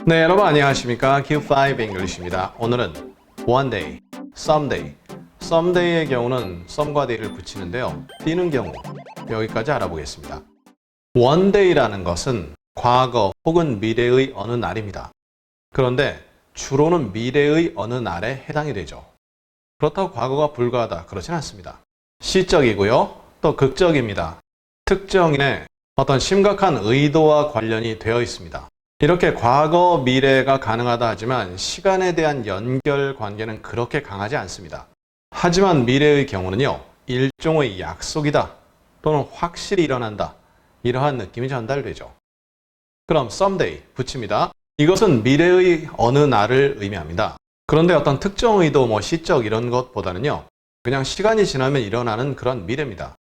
네, 여러분 안녕하십니까? Q5 English입니다. 오늘은 one day, someday. someday의 경우는 some과 day를 붙이는데요. 띄는 경우 여기까지 알아보겠습니다. one day라는 것은 과거 혹은 미래의 어느 날입니다. 그런데 주로는 미래의 어느 날에 해당이 되죠. 그렇다고 과거가 불가하다 그렇진 않습니다. 시적이고요. 또 극적입니다. 특정인의 어떤 심각한 의도와 관련이 되어 있습니다. 이렇게 과거, 미래가 가능하다 하지만 시간에 대한 연결 관계는 그렇게 강하지 않습니다. 하지만 미래의 경우는요. 일종의 약속이다 또는 확실히 일어난다 이러한 느낌이 전달되죠. 그럼 someday 붙입니다. 이것은 미래의 어느 날을 의미합니다. 그런데 어떤 특정 의도, 시적 이런 것보다는요. 그냥 시간이 지나면 일어나는 그런 미래입니다.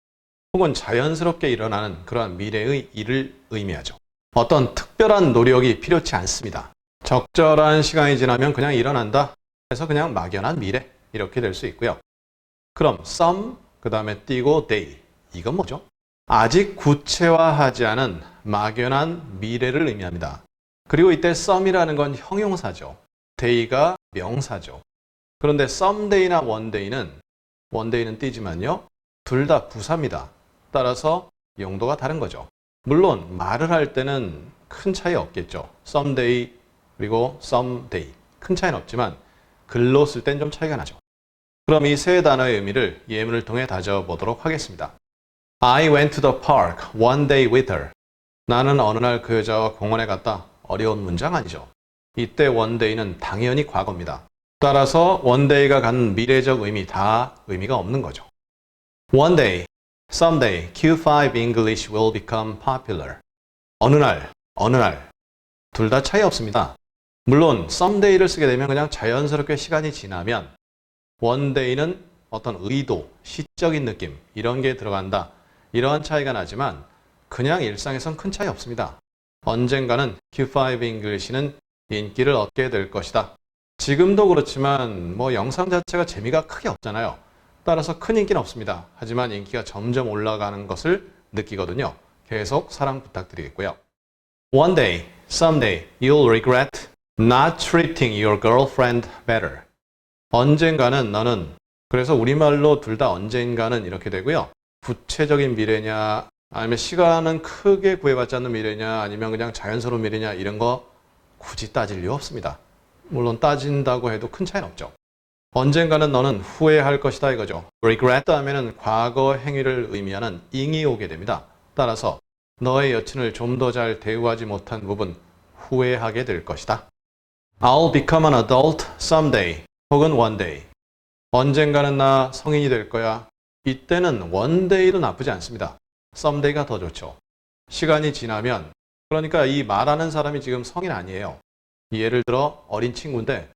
혹은 자연스럽게 일어나는 그런 미래의 일을 의미하죠. 어떤 특별한 노력이 필요치 않습니다. 적절한 시간이 지나면 그냥 일어난다 해서 그냥 막연한 미래 이렇게 될 수 있고요. 그럼 some 그 다음에 띄고 day 이건 뭐죠? 아직 구체화하지 않은 막연한 미래를 의미합니다. 그리고 이때 some이라는 건 형용사죠. day가 명사죠. 그런데 someday나 one day는 띄지만요. 둘 다 부사입니다. 따라서 용도가 다른 거죠. 물론 말을 할 때는 큰 차이 없겠죠. someday 그리고 someday 큰 차이는 없지만 글로 쓸 땐 좀 차이가 나죠. 그럼 이 세 단어의 의미를 예문을 통해 다져보도록 하겠습니다. I went to the park one day with her. 나는 어느 날 그 여자와 공원에 갔다. 어려운 문장 아니죠. 이때 one day는 당연히 과거입니다. 따라서 one day가 갖는 미래적 의미 다 의미가 없는 거죠. One day, someday, Q5 English will become popular. 어느 날. 둘 다 차이 없습니다. 물론 someday를 쓰게 되면 그냥 자연스럽게 시간이 지나면 one day는 어떤 의도, 시적인 느낌 이런 게 들어간다. 이러한 차이가 나지만 그냥 일상에선 큰 차이 없습니다. 언젠가는 Q5 English는 인기를 얻게 될 것이다. 지금도 그렇지만 영상 자체가 재미가 크게 없잖아요. 따라서 큰 인기는 없습니다. 하지만 인기가 점점 올라가는 것을 느끼거든요. 계속 사랑 부탁드리겠고요. One day, someday, you'll regret not treating your girlfriend better. 언젠가는 너는 그래서 우리말로 둘 다 언젠가는 이렇게 되고요. 구체적인 미래냐 아니면 시간은 크게 구애받지 않는 미래냐 아니면 그냥 자연스러운 미래냐 이런 거 굳이 따질 이유 없습니다. 물론 따진다고 해도 큰 차이는 없죠. 언젠가는 너는 후회할 것이다 이거죠. regret 하면은 과거 행위를 의미하는 ing이 오게 됩니다. 따라서 너의 여친을 좀 더 잘 대우하지 못한 부분 후회하게 될 것이다. I'll become an adult someday 혹은 one day. 언젠가는 나 성인이 될 거야. 이때는 one day도 나쁘지 않습니다. someday가 더 좋죠. 시간이 지나면 그러니까 이 말하는 사람이 지금 성인 아니에요. 예를 들어 어린 친구인데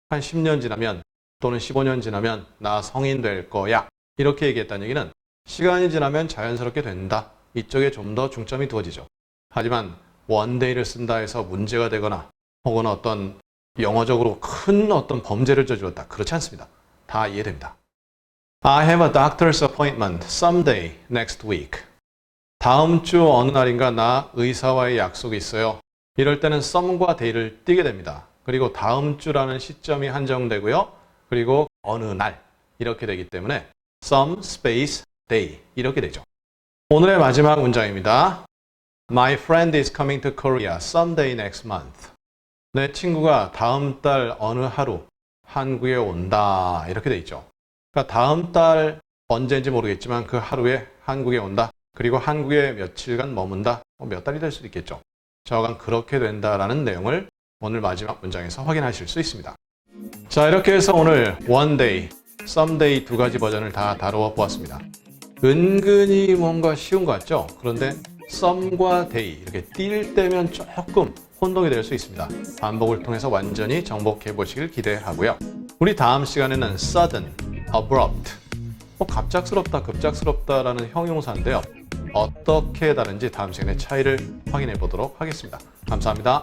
한 10년 지나면 또는 15년 지나면 나 성인 될 거야. 이렇게 얘기했다는 얘기는 시간이 지나면 자연스럽게 된다. 이쪽에 좀 더 중점이 두어지죠. 하지만 one day를 쓴다 해서 문제가 되거나 혹은 어떤 영어적으로 큰 어떤 범죄를 저질렀다. 그렇지 않습니다. 다 이해됩니다. I have a doctor's appointment someday next week. 다음 주 어느 날인가 나 의사와의 약속이 있어요. 이럴 때는 some과 day를 띄게 됩니다. 그리고 다음 주라는 시점이 한정되고요. 그리고 어느 날 이렇게 되기 때문에 some space day 이렇게 되죠. 오늘의 마지막 문장입니다. My friend is coming to Korea someday next month. 내 친구가 다음 달 어느 하루 한국에 온다 이렇게 돼 있죠. 그러니까 다음 달 언제인지 모르겠지만 그 하루에 한국에 온다. 그리고 한국에 며칠간 머문다. 몇 달이 될 수도 있겠죠. 저간 그렇게 된다라는 내용을 오늘 마지막 문장에서 확인하실 수 있습니다. 자, 이렇게 해서 오늘 one day, someday 두 가지 버전을 다 다루어 보았습니다. 은근히 뭔가 쉬운 것 같죠? 그런데 some과 day 이렇게 띌 때면 조금 혼동이 될 수 있습니다. 반복을 통해서 완전히 정복해 보시길 기대하고요. 우리 다음 시간에는 sudden, abrupt, 갑작스럽다, 급작스럽다라는 형용사인데요. 어떻게 다른지 다음 시간에 차이를 확인해 보도록 하겠습니다. 감사합니다.